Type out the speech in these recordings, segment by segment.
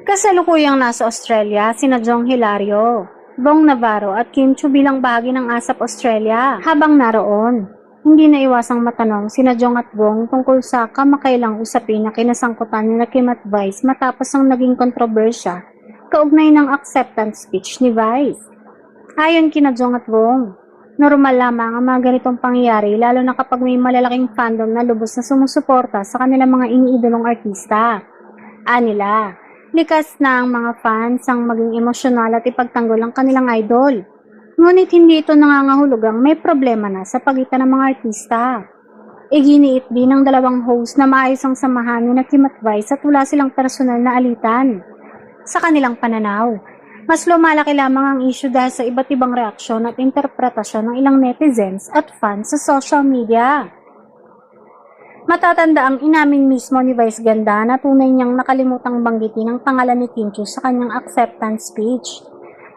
Kasalukuyang nasa Australia sina Jong Hilario, Bong Navarro at Kim Chiu bilang bahagi ng ASAP Australia. Habang naroon, hindi na iwasang matanong sina Jong at Bong tungkol sa kamakailang usapin na kinasangkutan ni Kim at Vice matapos ang naging kontrobersya kaugnay ng acceptance speech ni Vice. Ayon kina Jong at Bong, normal lamang ang mga ganitong pangyayari lalo na kapag may malalaking fandom na lubos na sumusuporta sa kanilang mga iniidolong artista. Anila, likas na ang mga fans ang maging emosyonal at ipagtanggol ang kanilang idol. Ngunit hindi ito nangangahulugang may problema na sa pagitan ng mga artista. Iginiit din ng dalawang host na maayos ang samahan ni Kim at Vice at wala silang personal na alitan. Sa kanilang pananaw, mas lumalaki lamang ang issue dahil sa iba't ibang reaksyon at interpretasyon ng ilang netizens at fans sa social media. Matatanda ang inamin mismo ni Vice Ganda na tunay niyang nakalimutang banggitin ang pangalan ni Kim Chiu sa kanyang acceptance speech.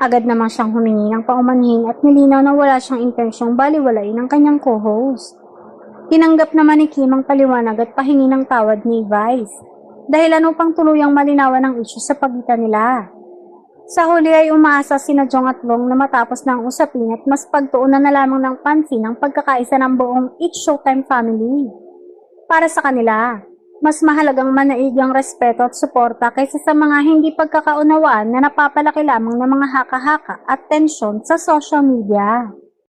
Agad naman siyang humingi ng paumanhin at nilinaw na wala siyang intensyong baliwalain ng kanyang co-host. Tinanggap naman ni Kim ang paliwanag at pahingi ng tawad ni Vice, dahilan upang tuluyang malinawan ang issue sa pagitan nila. Sa huli ay umaasa sina Jong at Bong na matapos na ang usapin at mas pagtuunan na lamang ng pansin ang pagkakaisa ng buong It's Showtime family. Para sa kanila, mas mahalagang manaig ang respeto at suporta kaysa sa mga hindi pagkakaunawaan na napapalaki lamang ng mga haka-haka at tensyon sa social media.